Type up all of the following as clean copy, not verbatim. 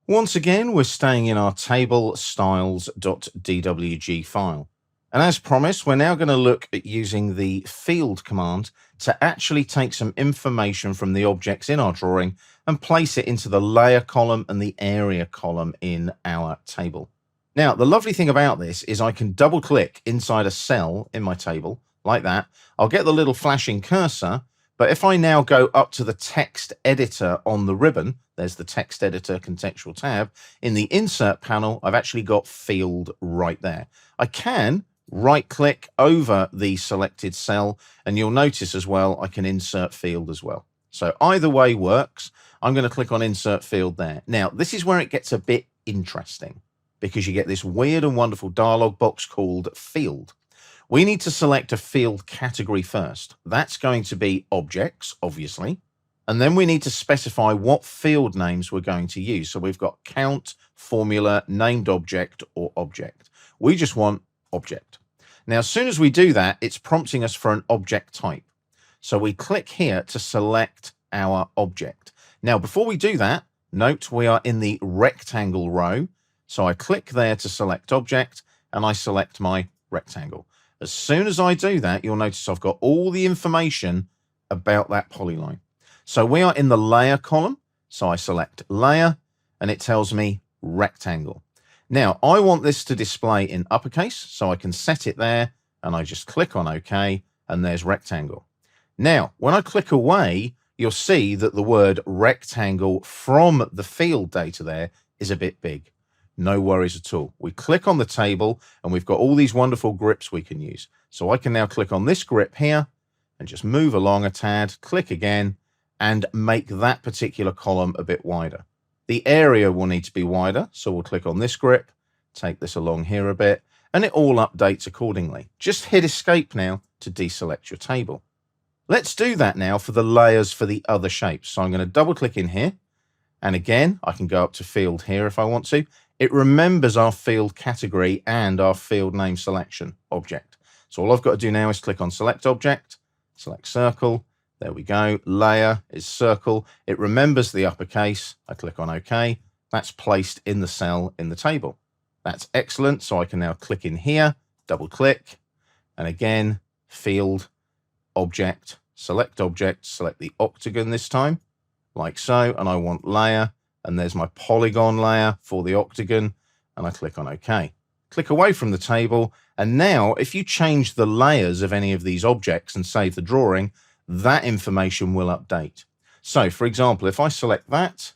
Once again, we're staying in our table styles.dwg file. And as promised, we're now going to look at using the field command to actually take some information from the objects in our drawing and place it into the layer column and the area column in our table. Now, the lovely thing about this is I can double click inside a cell in my table like that. I'll get the little flashing cursor, but if I now go up to the text editor on the ribbon, there's the text editor contextual tab, in the insert panel, I've actually got field right there. I can right click over the selected cell, and you'll notice as well, I can insert field as well. So either way works. I'm going to click on insert field there. Now, this is where it gets a bit interesting because you get this weird and wonderful dialog box called field. We need to select a field category first. That's going to be objects, obviously. And then we need to specify what field names we're going to use. So we've got count, formula, named object, or object. We just want object. Now, as soon as we do that, it's prompting us for an object type. So we click here to select our object. Now, before we do that, note we are in the rectangle row. So I click there to select object, and I select my rectangle. As soon as I do that, you'll notice I've got all the information about that polyline. So we are in the layer column. So I select layer, and it tells me rectangle. Now, I want this to display in uppercase, so I can set it there, and I just click on OK, and there's rectangle. Now, when I click away, you'll see that the word rectangle from the field data there is a bit big. No worries at all. We click on the table, and we've got all these wonderful grips we can use. So I can now click on this grip here, and just move along a tad, click again, and make that particular column a bit wider. The area will need to be wider, so we'll click on this grip, take this along here a bit, and it all updates accordingly. Just hit escape now to deselect your table. Let's do that now for the layers for the other shapes. So I'm going to double click in here, and again, I can go up to field here if I want to. It remembers our field category and our field name selection object. So all I've got to do now is click on select object, select circle. There we go. Layer is circle. It remembers the uppercase. I click on OK. That's placed in the cell in the table. That's excellent. So I can now click in here, double click, and again, field, object, select the octagon this time, like so. And I want layer, and there's my polygon layer for the octagon, and I click on OK. Click away from the table. And now if you change the layers of any of these objects and save the drawing, that information will update. So for example, if I select that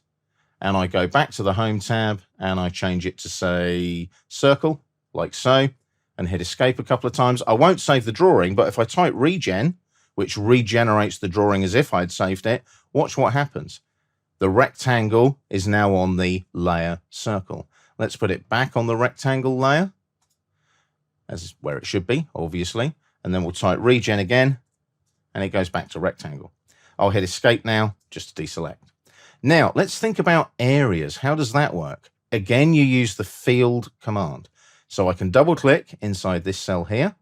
and I go back to the home tab and I change it to say circle, like so, and hit escape a couple of times, I won't save the drawing, but if I type regen, which regenerates the drawing as if I'd saved it, watch what happens. The rectangle is now on the layer circle. Let's put it back on the rectangle layer, as where it should be, obviously. And then we'll type regen again, and it goes back to rectangle. I'll hit escape now just to deselect. Now, let's think about areas. How does that work? Again, you use the field command. So I can double click inside this cell here,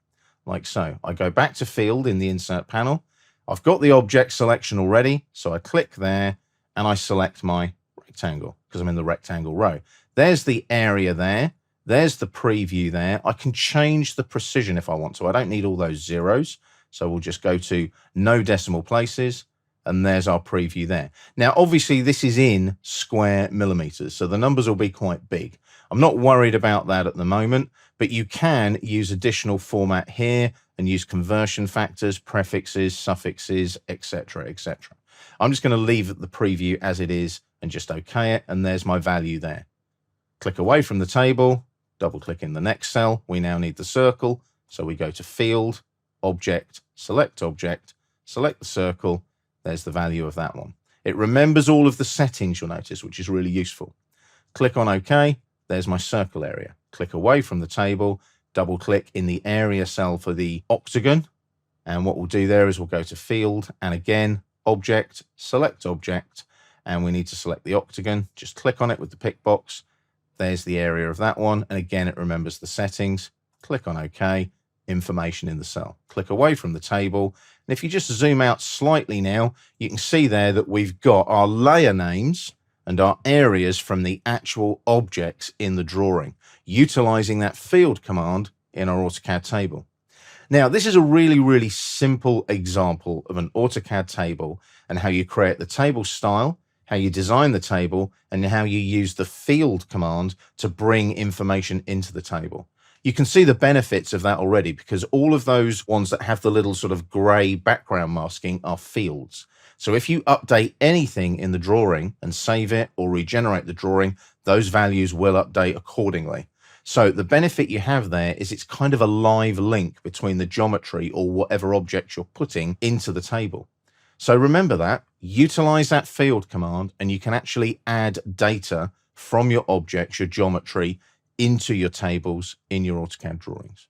like so. I go back to field in the insert panel. I've got the object selection already, so I click there and I select my rectangle because I'm in the rectangle row. There's the area there. There's the preview there. I can change the precision if I want to. I don't need all those zeros. So we'll just go to no decimal places, and there's our preview there. Now, obviously, this is in square millimeters, so the numbers will be quite big. I'm not worried about that at the moment, but you can use additional format here and use conversion factors, prefixes, suffixes, etc., etc. I'm just going to leave the preview as it is and just OK it, and there's my value there. Click away from the table, double click in the next cell. We now need the circle, so we go to field, object, select the circle. There's the value of that one. It remembers all of the settings, you'll notice, which is really useful. Click on OK. There's my circle area. Click away from the table, double click in the area cell for the octagon. And what we'll do there is we'll go to field and again, object, and we need to select the octagon. Just click on it with the pick box. There's the area of that one. And again, it remembers the settings. Click on OK. Information in the cell. Click away from the table. And if you just zoom out slightly now, you can see there that we've got our layer names and our areas from the actual objects in the drawing, utilizing that field command in our AutoCAD table. Now, this is a really, really simple example of an AutoCAD table and how you create the table style, how you design the table, and how you use the field command to bring information into the table. You can see the benefits of that already because all of those ones that have the little sort of gray background masking are fields. So if you update anything in the drawing and save it or regenerate the drawing, those values will update accordingly. So the benefit you have there is it's kind of a live link between the geometry or whatever object you're putting into the table. So remember that, utilize that field command, and you can actually add data from your objects, your geometry, into your tables in your AutoCAD drawings.